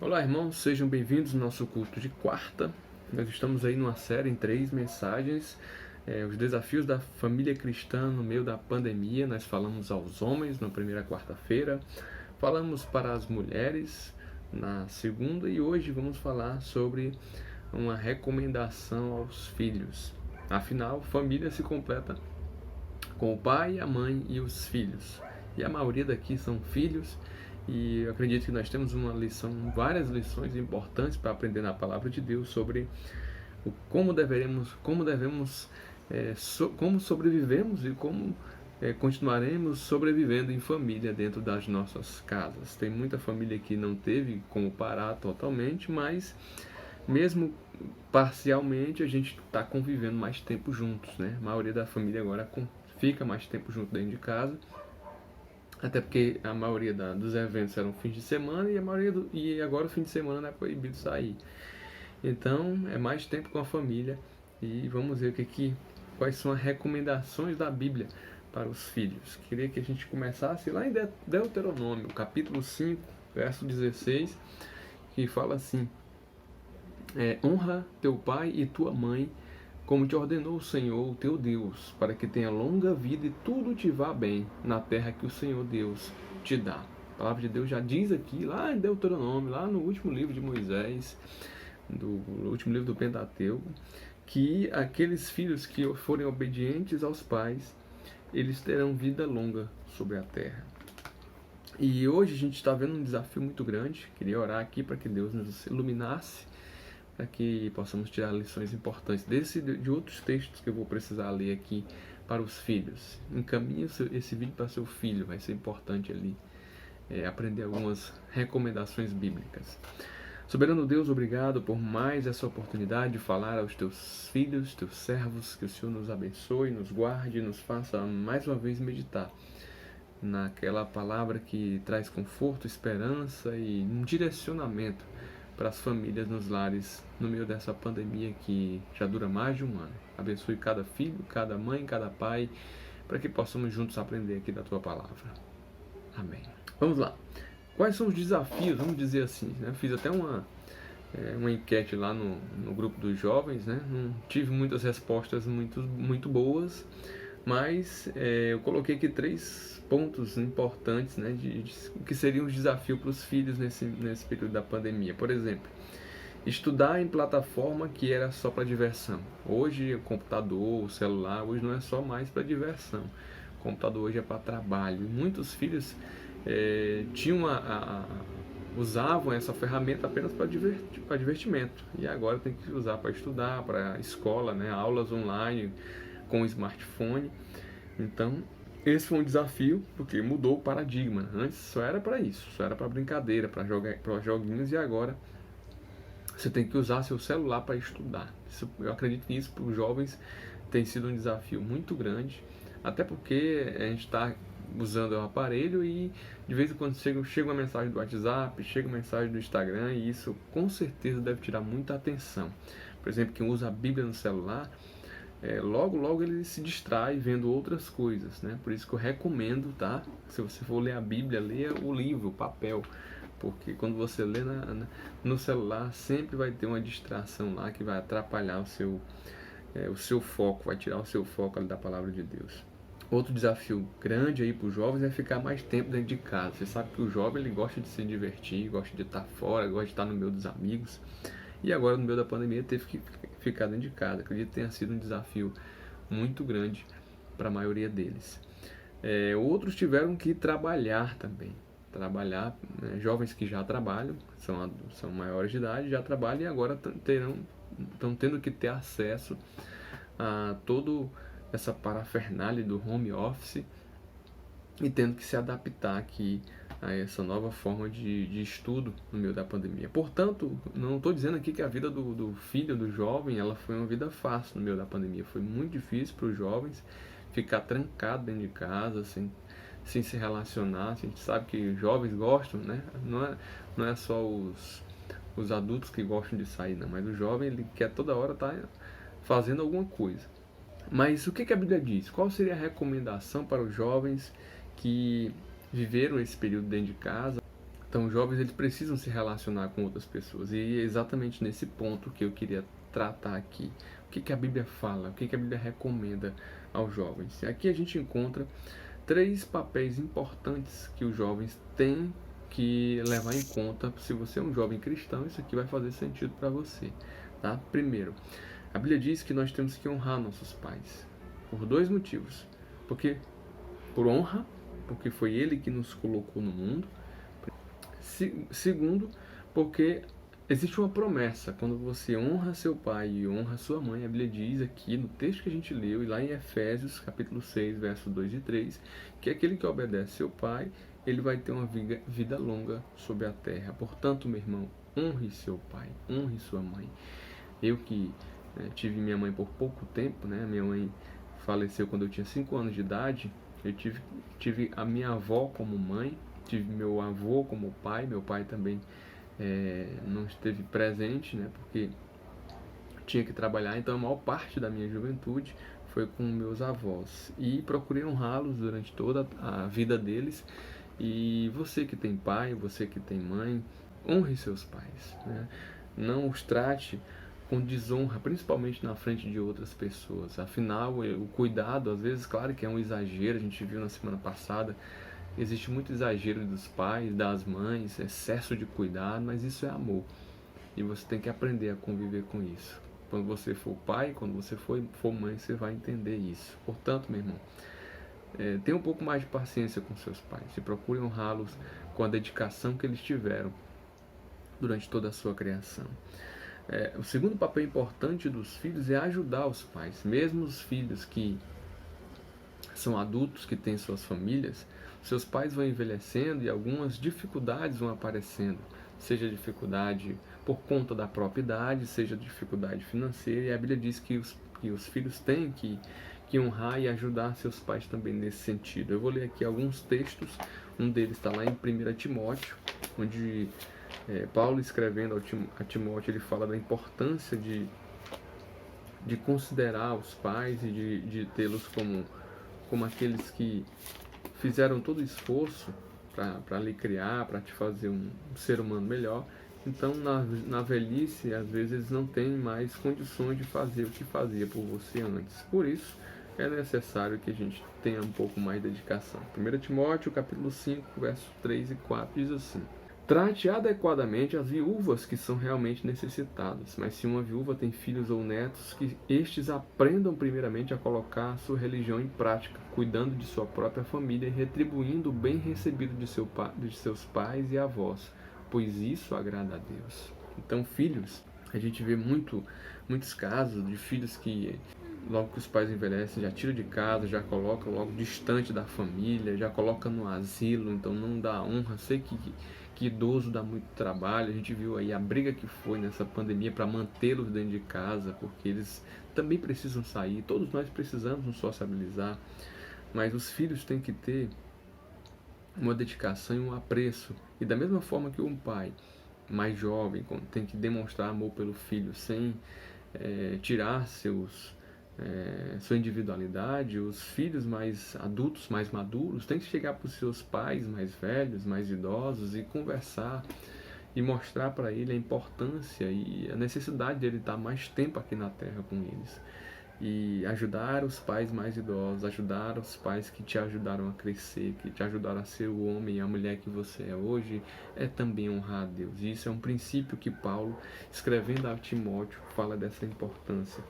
Olá, irmãos, sejam bem-vindos ao nosso culto de quarta. Nós estamos aí numa série em 3 mensagens, os desafios da família cristã no meio da pandemia. Nós falamos aos homens na primeira quarta-feira, falamos para as mulheres na segunda e hoje vamos falar sobre uma recomendação aos filhos. Afinal, família se completa com o pai, a mãe e os filhos. E a maioria daqui são filhos. E eu acredito que nós temos várias lições importantes para aprender na palavra de Deus sobre como sobrevivemos e como continuaremos sobrevivendo em família dentro das nossas casas. Tem muita família que não teve como parar totalmente, mas mesmo parcialmente a gente está convivendo mais tempo juntos, né? A maioria da família agora fica mais tempo junto dentro de casa. Até porque a maioria dos eventos eram fins de semana e agora o fim de semana é proibido sair. Então é mais tempo com a família e vamos ver quais são as recomendações da Bíblia para os filhos. Queria que a gente começasse lá em Deuteronômio, capítulo 5, verso 16, que fala assim: honra teu pai e tua mãe, como te ordenou o Senhor, o teu Deus, para que tenha longa vida e tudo te vá bem na terra que o Senhor Deus te dá. A palavra de Deus já diz aqui, lá em Deuteronômio, lá no último livro de Moisés, no último livro do Pentateuco, que aqueles filhos que forem obedientes aos pais, eles terão vida longa sobre a terra. E hoje a gente está vendo um desafio muito grande. Queria orar aqui para que Deus nos iluminasse, para que possamos tirar lições importantes de outros textos que eu vou precisar ler aqui para os filhos. Encaminhe esse vídeo para seu filho, vai ser importante ali aprender algumas recomendações bíblicas. Soberano Deus, obrigado por mais essa oportunidade de falar aos teus filhos, teus servos, que o Senhor nos abençoe, nos guarde, nos faça mais uma vez meditar naquela palavra que traz conforto, esperança e um direcionamento para as famílias nos lares no meio dessa pandemia que já dura mais de um ano. Abençoe cada filho, cada mãe, cada pai, para que possamos juntos aprender aqui da tua palavra. Amém. Vamos lá. Quais são os desafios? Vamos dizer assim, né? Fiz até uma enquete lá no grupo dos jovens, né? Não tive muitas respostas muito boas, mas eu coloquei aqui 3 pontos importantes, né, que seriam os desafios para os filhos nesse período da pandemia. Por exemplo, estudar em plataforma que era só para diversão. Hoje, o computador, o celular, hoje não é só mais para diversão. O computador hoje é para trabalho. Muitos filhos usavam essa ferramenta apenas para divertimento. E agora tem que usar para estudar, para escola, né, aulas online com o smartphone. Então, esse foi um desafio, porque mudou o paradigma. Antes só era para isso, só era para brincadeira, para joguinhos, e agora você tem que usar seu celular para estudar. Eu acredito que isso para os jovens tem sido um desafio muito grande, até porque a gente está usando o aparelho e de vez em quando chega uma mensagem do WhatsApp, chega uma mensagem do Instagram, e isso com certeza deve tirar muita atenção. Por exemplo, quem usa a Bíblia no celular, logo ele se distrai vendo outras coisas, né? Por isso que eu recomendo, tá? Se você for ler a Bíblia, leia o livro, o papel, porque quando você lê no celular, sempre vai ter uma distração lá que vai atrapalhar o seu foco, vai tirar o seu foco ali da palavra de Deus. Outro desafio grande aí para os jovens é ficar mais tempo dentro de casa. Você sabe que o jovem ele gosta de se divertir, gosta de estar fora, gosta de estar no meio dos amigos. E agora, no meio da pandemia, teve que ficar dentro de casa. Acredito que tenha sido um desafio muito grande para a maioria deles. Outros tiveram que trabalhar também. Jovens que já trabalham, são maiores de idade, já trabalham e agora estão tendo que ter acesso a todo essa parafernália do home office e tendo que se adaptar aqui a essa nova forma de estudo no meio da pandemia. Portanto, não estou dizendo aqui que a vida do filho, do jovem, ela foi uma vida fácil no meio da pandemia. Foi muito difícil para os jovens ficar trancado dentro de casa, sem se relacionar. A gente sabe que jovens gostam, né? Não é só os adultos que gostam de sair, não, mas o jovem ele quer toda hora estar fazendo alguma coisa. Mas o que a Bíblia diz? Qual seria a recomendação para os jovens que viveram esse período dentro de casa? Então, os jovens eles precisam se relacionar com outras pessoas. E é exatamente nesse ponto que eu queria tratar aqui. O que a Bíblia fala? O que a Bíblia recomenda aos jovens? Aqui a gente encontra 3 papéis importantes que os jovens têm que levar em conta. Se você é um jovem cristão, isso aqui vai fazer sentido para você. Tá? Primeiro, a Bíblia diz que nós temos que honrar nossos pais. Por 2 motivos. Por honra, porque foi ele que nos colocou no mundo. Segundo, porque existe uma promessa. Quando você honra seu pai e honra sua mãe, a Bíblia diz aqui no texto que a gente leu, e lá em Efésios, capítulo 6, versos 2 e 3, que aquele que obedece seu pai, ele vai ter uma vida longa sobre a terra. Portanto, meu irmão, honre seu pai, honre sua mãe. Eu que tive minha mãe por pouco tempo, né? Minha mãe faleceu quando eu tinha 5 anos de idade. Eu tive a minha avó como mãe, tive meu avô como pai. Meu pai também não esteve presente, né? Porque tinha que trabalhar. Então a maior parte da minha juventude foi com meus avós. E procurei honrá-los durante toda a vida deles. E você que tem pai, você que tem mãe, honre seus pais, né? Não os trate com desonra, principalmente na frente de outras pessoas. Afinal, o cuidado, às vezes, claro que é um exagero. A gente viu na semana passada, existe muito exagero dos pais, das mães, excesso de cuidado, mas isso é amor. E você tem que aprender a conviver com isso. Quando você for pai, quando você for mãe, você vai entender isso. Portanto, meu irmão, tenha um pouco mais de paciência com seus pais. E procure honrá-los com a dedicação que eles tiveram durante toda a sua criação. O segundo papel importante dos filhos é ajudar os pais. Mesmo os filhos que são adultos, que têm suas famílias, seus pais vão envelhecendo e algumas dificuldades vão aparecendo. Seja dificuldade por conta da própria idade, seja dificuldade financeira. E a Bíblia diz que os filhos têm que honrar e ajudar seus pais também nesse sentido. Eu vou ler aqui alguns textos. Um deles está lá em 1 Timóteo, onde Paulo, escrevendo a Timóteo, ele fala da importância de considerar os pais e de tê-los como aqueles que fizeram todo o esforço para lhe criar, para te fazer um ser humano melhor. Então, na velhice, às vezes eles não têm mais condições de fazer o que fazia por você antes. Por isso, é necessário que a gente tenha um pouco mais de dedicação. 1 Timóteo, capítulo 5, versos 3 e 4, diz assim: trate adequadamente as viúvas que são realmente necessitadas, mas se uma viúva tem filhos ou netos, que estes aprendam primeiramente a colocar a sua religião em prática, cuidando de sua própria família e retribuindo o bem recebido de seus pais e avós, pois isso agrada a Deus. Então, filhos, a gente vê muitos casos de filhos que, logo que os pais envelhecem, já tiram de casa, já colocam logo distante da família, já colocam no asilo, então não dá honra. Sei que idoso dá muito trabalho. A gente viu aí a briga que foi nessa pandemia para mantê-los dentro de casa, porque eles também precisam sair. Todos nós precisamos nos sociabilizar, mas os filhos têm que ter uma dedicação e um apreço. E da mesma forma que um pai mais jovem tem que demonstrar amor pelo filho sem tirar sua individualidade, os filhos mais adultos, mais maduros, têm que chegar para os seus pais mais velhos, mais idosos e conversar e mostrar para ele a importância e a necessidade dele estar mais tempo aqui na Terra com eles. E ajudar os pais mais idosos, ajudar os pais que te ajudaram a crescer, que te ajudaram a ser o homem e a mulher que você é hoje, é também honrar a Deus. E isso é um princípio que Paulo, escrevendo a Timóteo, fala dessa importância.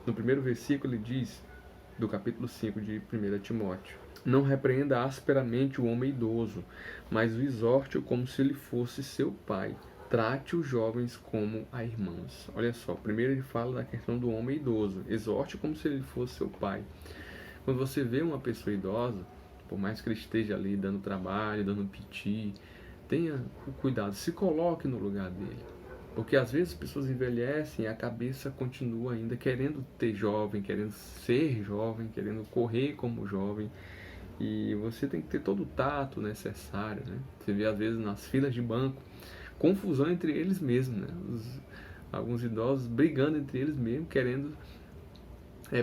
No primeiro versículo ele diz, do capítulo 5 de 1 Timóteo: não repreenda asperamente o homem idoso, mas o exorte-o como se ele fosse seu pai. Trate os jovens como a irmãos. Olha só, primeiro ele fala da questão do homem idoso. Exorte como se ele fosse seu pai. Quando você vê uma pessoa idosa, por mais que ele esteja ali dando trabalho, dando piti, tenha o cuidado, se coloque no lugar dele. Porque às vezes as pessoas envelhecem e a cabeça continua ainda querendo ter jovem, querendo ser jovem, querendo correr como jovem. E você tem que ter todo o tato necessário, né? Você vê às vezes nas filas de banco, confusão entre eles mesmos, né? Alguns idosos brigando entre eles mesmos, querendo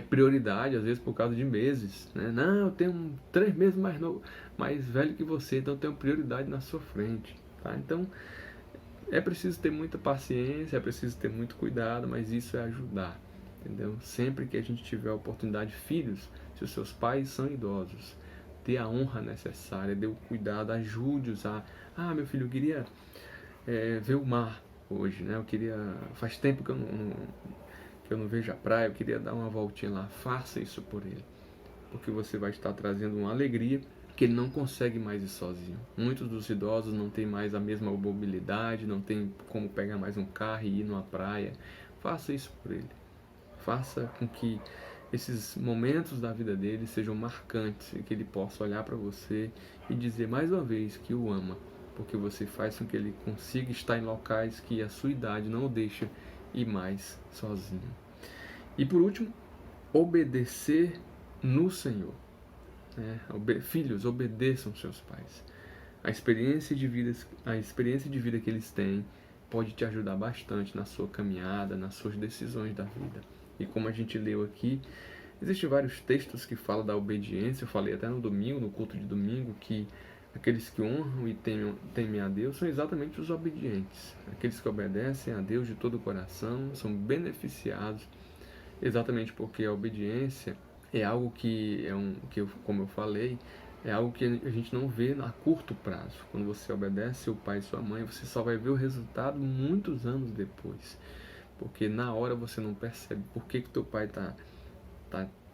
prioridade, às vezes por causa de meses, né? Não, eu tenho 3 meses mais velho que você, então eu tenho prioridade na sua frente. tá? Então, é preciso ter muita paciência, é preciso ter muito cuidado, mas isso é ajudar, entendeu? Sempre que a gente tiver a oportunidade, filhos, se os seus pais são idosos, dê a honra necessária, dê o cuidado, ajude-os a... Ah, meu filho, eu queria ver o mar hoje, né? Faz tempo que eu não vejo a praia, eu queria dar uma voltinha lá. Faça isso por ele, porque você vai estar trazendo uma alegria que ele não consegue mais ir sozinho. Muitos dos idosos não têm mais a mesma mobilidade, não tem como pegar mais um carro e ir numa praia. Faça isso por ele. Faça com que esses momentos da vida dele sejam marcantes e que ele possa olhar para você e dizer mais uma vez que o ama, porque você faz com que ele consiga estar em locais que a sua idade não o deixa ir mais sozinho. E por último, obedecer no Senhor. Filhos, obedeçam seus pais. A experiência de vida que eles têm pode te ajudar bastante na sua caminhada, nas suas decisões da vida. E como a gente leu aqui, existem vários textos que falam da obediência. Eu falei até no domingo, no culto de domingo, que aqueles que honram e temem a Deus são exatamente os obedientes. Aqueles que obedecem a Deus de todo o coração são beneficiados, exatamente porque a obediência é algo como eu falei, é algo que a gente não vê a curto prazo. Quando você obedece seu pai e sua mãe, você só vai ver o resultado muitos anos depois. Porque na hora você não percebe por que teu pai está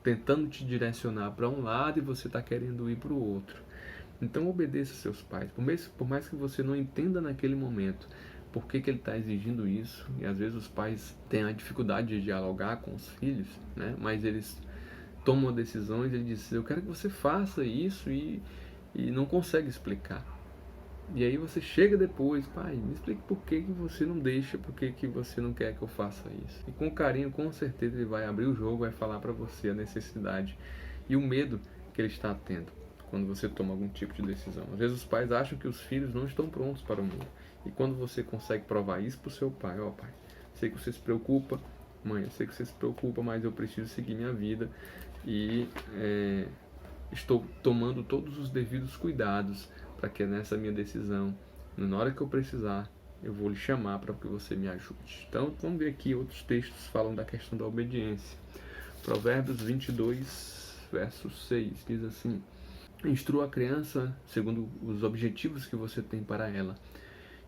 tentando te direcionar para um lado e você está querendo ir para o outro. Então obedeça seus pais. Por mais que você não entenda naquele momento por que ele está exigindo isso, e às vezes os pais têm a dificuldade de dialogar com os filhos, né? Mas eles tomam decisões, ele diz, eu quero que você faça isso, e não consegue explicar. E aí você chega depois, pai, me explique por que você não deixa, por que você não quer que eu faça isso. E com carinho, com certeza ele vai abrir o jogo, vai falar para você a necessidade e o medo que ele está tendo quando você toma algum tipo de decisão. Às vezes os pais acham que os filhos não estão prontos para o mundo. E quando você consegue provar isso para o seu pai, pai, sei que você se preocupa, mãe, eu sei que você se preocupa, mas eu preciso seguir minha vida e estou tomando todos os devidos cuidados para que nessa minha decisão, na hora que eu precisar, eu vou lhe chamar para que você me ajude. Então, vamos ver aqui outros textos que falam da questão da obediência. Provérbios 22, verso 6, diz assim: instrua a criança segundo os objetivos que você tem para ela,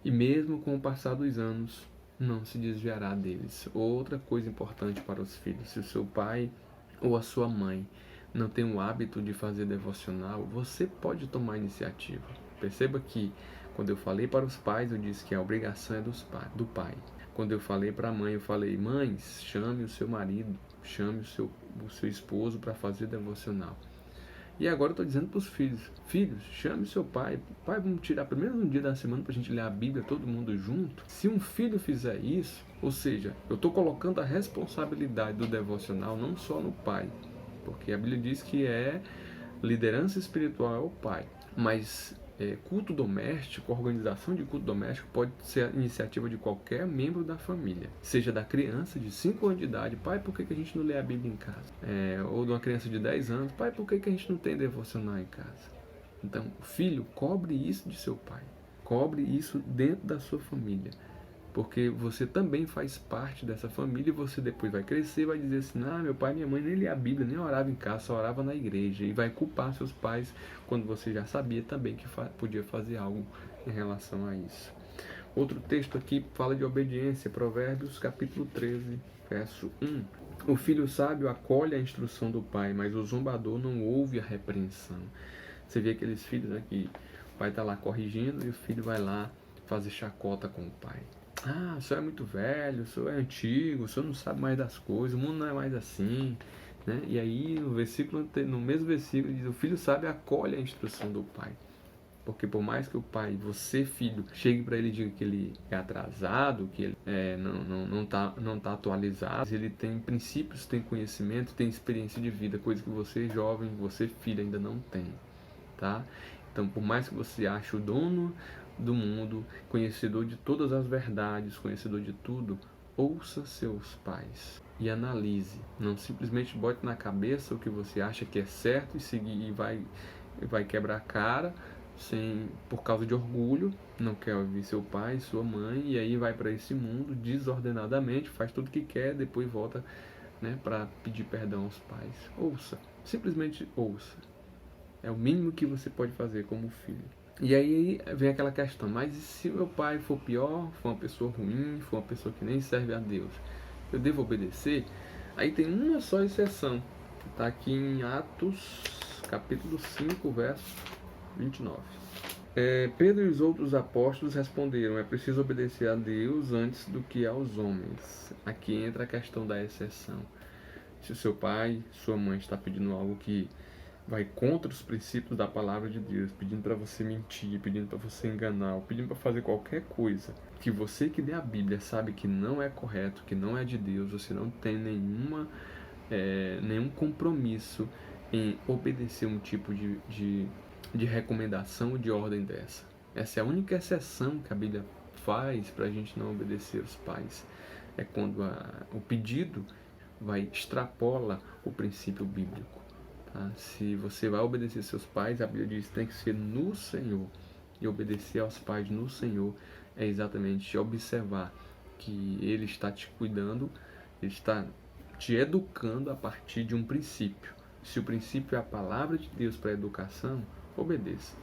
e mesmo com o passar dos anos, não se desviará deles. Outra coisa importante para os filhos: se o seu pai ou a sua mãe não tem o hábito de fazer devocional, você pode tomar iniciativa. Perceba que quando eu falei para os pais, eu disse que a obrigação é do pai. Quando eu falei para a mãe, eu falei, mães, chame o seu marido, chame o seu esposo para fazer devocional. E agora eu estou dizendo para os filhos, filhos, chame o seu pai. Pai, vamos tirar primeiro um dia da semana para a gente ler a Bíblia todo mundo junto. Se um filho fizer isso, ou seja, eu estou colocando a responsabilidade do devocional não só no pai, porque a Bíblia diz que liderança espiritual é o pai, mas culto doméstico, organização de culto doméstico pode ser a iniciativa de qualquer membro da família, seja da criança de 5 anos de idade, pai, por que a gente não lê a Bíblia em casa? Ou de uma criança de 10 anos, pai, por que a gente não tem devocional em casa? Então, filho, cobre isso de seu pai, cobre isso dentro da sua família, porque você também faz parte dessa família e você depois vai crescer e vai dizer assim, meu pai e minha mãe nem lia a Bíblia, nem orava em casa, só orava na igreja, e vai culpar seus pais quando você já sabia também que podia fazer algo em relação a isso. Outro texto aqui fala de obediência, Provérbios capítulo 13, verso 1. O filho sábio acolhe a instrução do pai, mas o zombador não ouve a repreensão. Você vê aqueles filhos, né, que o pai está lá corrigindo e o filho vai lá fazer chacota com o pai. O senhor é muito velho, o senhor é antigo, o senhor não sabe mais das coisas, o mundo não é mais assim, né? E aí no mesmo versículo diz, o filho sábio acolhe a instrução do pai. Porque por mais que o pai, você filho, chegue para ele e diga que ele é atrasado, que ele não tá atualizado, ele tem princípios, tem conhecimento, tem experiência de vida, coisa que você jovem, você filho ainda não tem, tá? Então por mais que você ache o dono do mundo, conhecedor de todas as verdades, conhecedor de tudo, ouça seus pais e analise. Não simplesmente bote na cabeça o que você acha que é certo e seguir e vai quebrar a cara por causa de orgulho, não quer ouvir seu pai, sua mãe, e aí vai para esse mundo desordenadamente, faz tudo que quer, depois volta, né, para pedir perdão aos pais. Ouça, simplesmente ouça. É o mínimo que você pode fazer como filho. E aí vem aquela questão, mas e se meu pai for pior, for uma pessoa ruim, for uma pessoa que nem serve a Deus, eu devo obedecer? Aí tem uma só exceção, que está aqui em Atos, capítulo 5, verso 29. Pedro e os outros apóstolos responderam: é preciso obedecer a Deus antes do que aos homens. Aqui entra a questão da exceção. Se o seu pai, sua mãe está pedindo algo que vai contra os princípios da palavra de Deus, pedindo para você mentir, pedindo para você enganar, ou pedindo para fazer qualquer coisa que você que lê a Bíblia sabe que não é correto, que não é de Deus, você não tem nenhum compromisso em obedecer um tipo de recomendação ou de ordem dessa. Essa é a única exceção que a Bíblia faz para a gente não obedecer os pais. É quando o pedido extrapola o princípio bíblico. Tá? Se você vai obedecer seus pais, a Bíblia diz que tem que ser no Senhor. E obedecer aos pais no Senhor é exatamente observar que Ele está te cuidando, Ele está te educando a partir de um princípio. Se o princípio é a palavra de Deus para a educação, obedeça.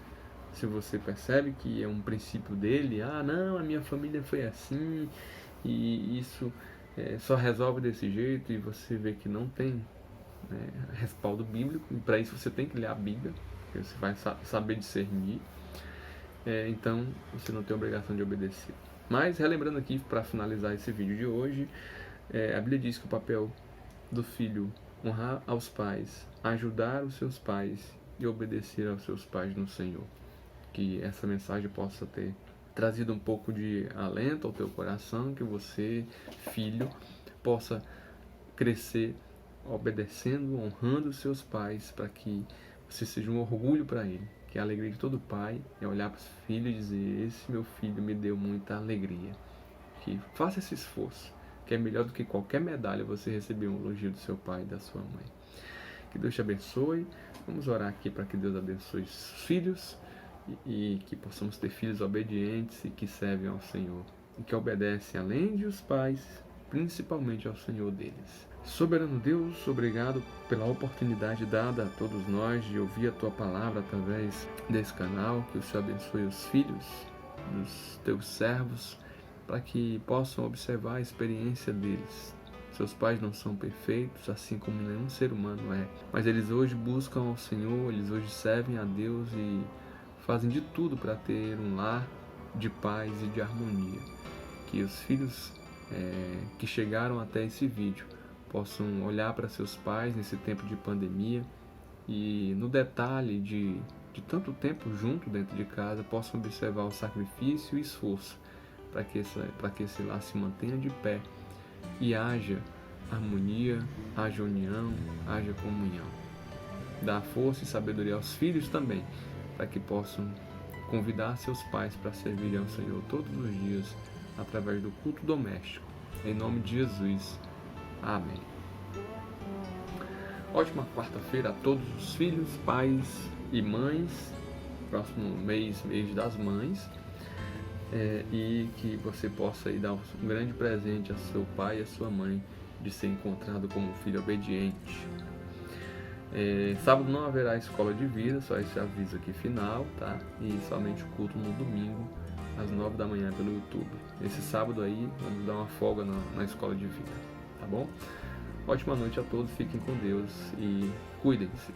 Se você percebe que é um princípio dele, não, a minha família foi assim, e isso só resolve desse jeito, e você vê que não tem respaldo bíblico, e para isso você tem que ler a Bíblia, porque você vai saber discernir, então você não tem obrigação de obedecer. Mas, relembrando aqui, para finalizar esse vídeo de hoje, a Bíblia diz que o papel do filho honrar aos pais, ajudar os seus pais e obedecer aos seus pais no Senhor. Que essa mensagem possa ter trazido um pouco de alento ao teu coração, que você, filho, possa crescer obedecendo, honrando os seus pais, para que você seja um orgulho para ele. Que a alegria de todo pai é olhar para os filhos e dizer: esse meu filho me deu muita alegria. Que faça esse esforço, que é melhor do que qualquer medalha você receber um elogio do seu pai e da sua mãe. Que Deus te abençoe. Vamos orar aqui para que Deus abençoe os filhos e que possamos ter filhos obedientes e que servem ao Senhor e que obedecem além de os pais, principalmente ao Senhor deles. Soberano Deus, obrigado pela oportunidade dada a todos nós de ouvir a Tua palavra através desse canal. Que o Senhor abençoe os filhos dos Teus servos, para que possam observar a experiência deles. Seus pais não são perfeitos, assim como nenhum ser humano é, mas eles hoje buscam ao Senhor, eles hoje servem a Deus e fazem de tudo para ter um lar de paz e de harmonia. Que os filhos que chegaram até esse vídeo possam olhar para seus pais nesse tempo de pandemia e no detalhe de tanto tempo junto dentro de casa, possam observar o sacrifício e esforço para que esse lar se mantenha de pé e haja harmonia, haja união, haja comunhão. Dá força e sabedoria aos filhos também, para que possam convidar seus pais para servirem ao Senhor todos os dias através do culto doméstico. Em nome de Jesus. Amém. Ótima quarta-feira a todos os filhos, pais e mães. Próximo mês das mães. E que você possa dar um grande presente a seu pai e a sua mãe de ser encontrado como um filho obediente. Sábado não haverá escola de vida, só esse aviso aqui final, tá? E somente o culto no domingo, às 9 da manhã pelo YouTube. Esse sábado aí, vamos dar uma folga na escola de vida, tá bom? Ótima noite a todos, fiquem com Deus e cuidem-se.